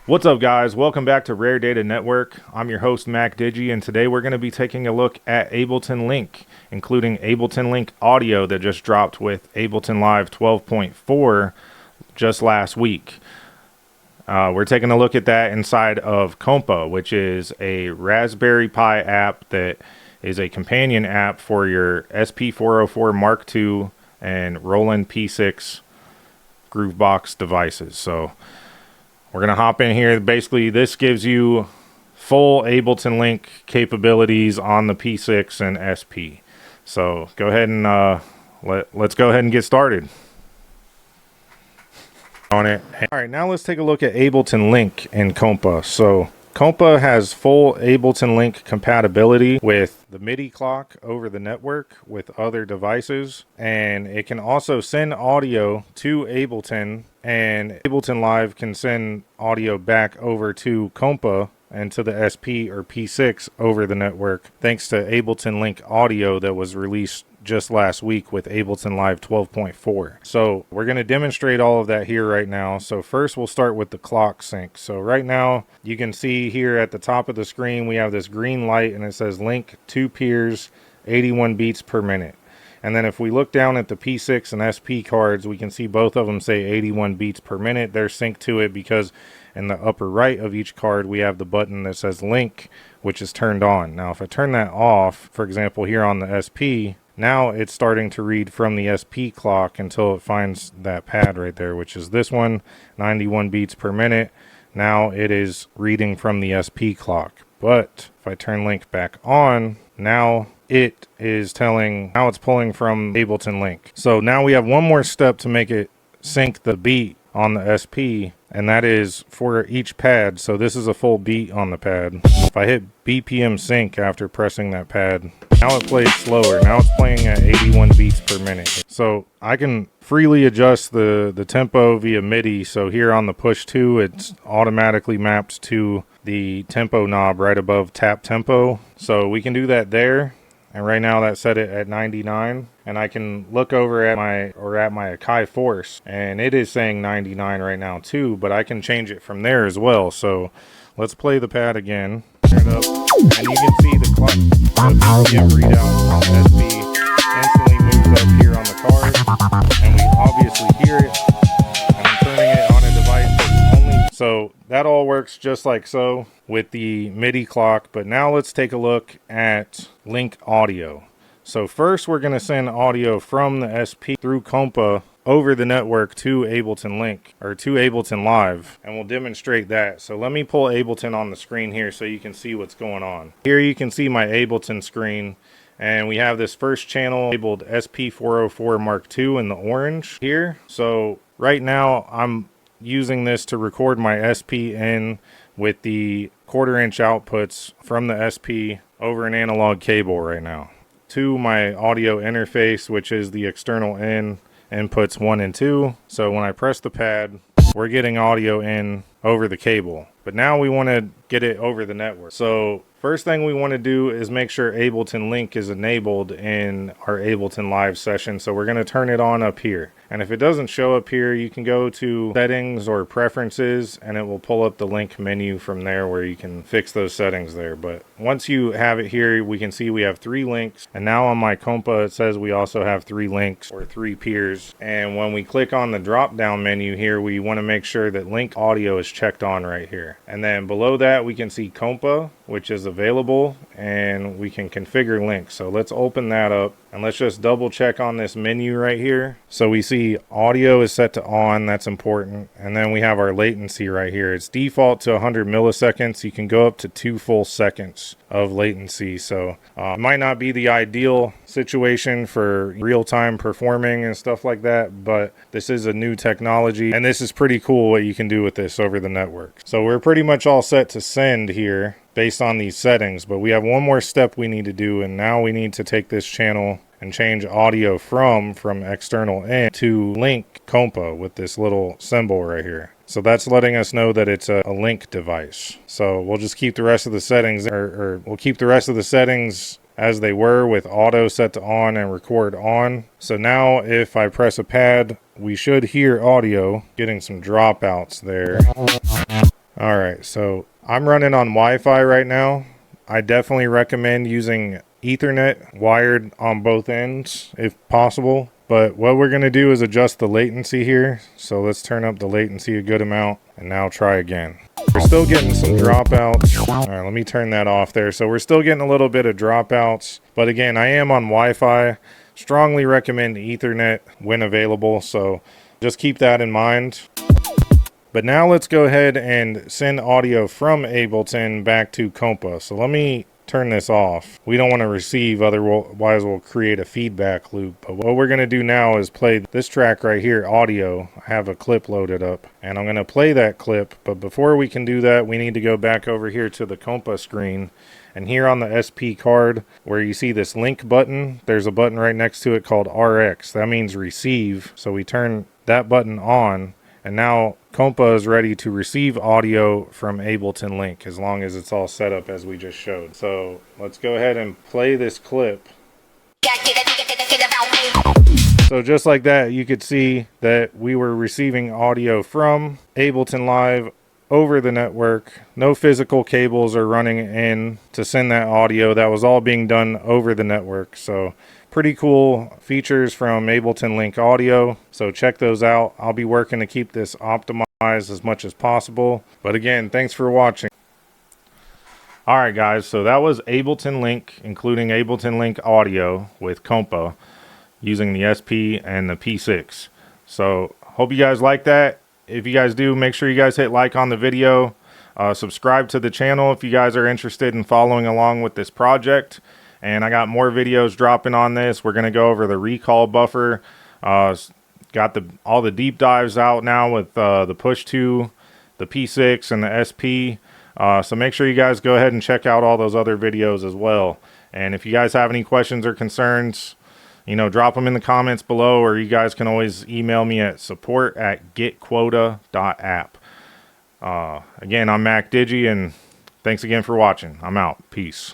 What's up, guys? Welcome back to Rare Data Network. I'm your host, Mac Digi, and today we're going to be taking a look at Ableton Link, including Ableton Link audio that just dropped with Ableton Live 12.4 just last week. We're taking a look at that inside of COMPA, which is a Raspberry Pi app that is a companion app for your SP404 Mark II and Roland P6 Groovebox devices. So we're going to hop in here. Basically, this gives you full Ableton Link capabilities on the P6 and SP. So go ahead and let's go ahead and get started on it. All right, now let's take a look at Ableton Link in COMPA. So COMPA has full Ableton Link compatibility with the MIDI clock over the network with other devices, and it can also send audio to Ableton, and Ableton Live can send audio back over to COMPA and to the SP or P6 over the network, thanks to Ableton Link audio that was released just last week with Ableton Live 12.4. So we're going to demonstrate all of that here right now. So first we'll start with the clock sync. So right now you can see here at the top of the screen we have this green light and it says link 2 peers 81 beats per minute. And then if we look down at the P6 and SP cards, we can see both of them say 81 beats per minute. They're synced to it because in the upper right of each card we have the button that says link, which is turned on. Now if I turn that off, for example here on the SP, now it's starting to read from the SP clock until it finds that pad right there, which is this one, 91 beats per minute. Now it is reading from the SP clock. But if I turn link back on, now it is telling, now it's pulling from Ableton Link. So now we have one more step to make it sync the beat on the SP, and that is for each pad. So this is a full beat on the pad. If I hit BPM SYNC after pressing that pad, now it plays slower. Now it's playing at 81 beats per minute. So I can freely adjust the tempo via MIDI. So here on the push 2, it's automatically mapped to the tempo knob right above tap tempo. So we can do that there. And right now that set it at 99, and I can look over at my Akai Force, and it is saying 99 right now too, but I can change it from there as well. So let's play the pad again, turn it up, and you can see the clock, the BPM readout on SP instantly moves up here on the card, and we obviously hear it, and I'm turning it on a device that's only, so that all works just like so with the MIDI clock. But now let's take a look at Link audio. So first we're going to send audio from the SP through COMPA over the network to Ableton Link, or to Ableton Live, and we'll demonstrate that. So let me pull Ableton on the screen here so you can see what's going on. Here you can see my Ableton screen, and we have this first channel labeled SP404 Mark II in the orange here. So right now I'm using this to record my SP in with the 1/4-inch outputs from the SP over an analog cable right now to my audio interface, which is the external in inputs 1 and 2. So when I press the pad, we're getting audio in over the cable, but now we want to get it over the network. So first thing we want to do is make sure Ableton Link is enabled in our Ableton Live session. So we're going to turn it on up here. And if it doesn't show up here, you can go to settings or preferences, and it will pull up the link menu from there where you can fix those settings there. But once you have it here, we can see we have 3 links. And now on my COMPA, it says we also have 3 links or 3 peers. And when we click on the drop down menu here, we want to make sure that link audio is checked on right here. And then below that, we can see COMPA, which is available, and we can configure links. So let's open that up, and let's just double check on this menu right here. So we see audio is set to on, that's important. And then we have our latency right here. It's default to 100 milliseconds. You can go up to 2 full seconds of latency. So it might not be the ideal situation for real-time performing and stuff like that, but this is a new technology, and this is pretty cool what you can do with this over the network. So we're pretty much all set to send here based on these settings, but we have one more step we need to do, and now we need to take this channel and change audio from external in to link COMPA with this little symbol right here. So that's letting us know that it's a link device. So we'll just keep the rest of the settings, or we'll keep the rest of the settings as they were with auto set to on and record on. So now if I press a pad, we should hear audio, getting some dropouts there. All right, so I'm running on Wi-Fi right now. I definitely recommend using Ethernet wired on both ends if possible. But what we're going to do is adjust the latency here. So let's turn up the latency a good amount and now try again. We're still getting some dropouts. All right, let me turn that off there. So we're still getting a little bit of dropouts. But again, I am on Wi-Fi. Strongly recommend Ethernet when available. So just keep that in mind. But now let's go ahead and send audio from Ableton back to COMPA. So let me turn this off. We don't want to receive, otherwise we'll create a feedback loop. But what we're going to do now is play this track right here, audio. I have a clip loaded up and I'm going to play that clip. But before we can do that, we need to go back over here to the COMPA screen. And here on the SP card where you see this link button, there's a button right next to it called RX. That means receive. So we turn that button on. And now COMPA is ready to receive audio from Ableton Link as long as it's all set up as we just showed. So let's go ahead and play this clip. So just like that, you could see that we were receiving audio from Ableton Live over the network. No physical cables are running in to send that audio. That was all being done over the network. So pretty cool features from Ableton Link Audio. So check those out. I'll be working to keep this optimized as much as possible. But again, thanks for watching. Alright guys, so that was Ableton Link, including Ableton Link Audio with COMPA using the SP and the P6. So hope you guys like that. If you guys do, make sure you guys hit like on the video. Subscribe to the channel if you guys are interested in following along with this project. And I got more videos dropping on this. We're going to go over the recall buffer. Got all the deep dives out now with the push 2, the P6, and the SP. So make sure you guys go ahead and check out all those other videos as well. And if you guys have any questions or concerns, you know, drop them in the comments below, or you guys can always email me at support@getquota.app. Again, I'm Mac Digi, and thanks again for watching. I'm out. Peace.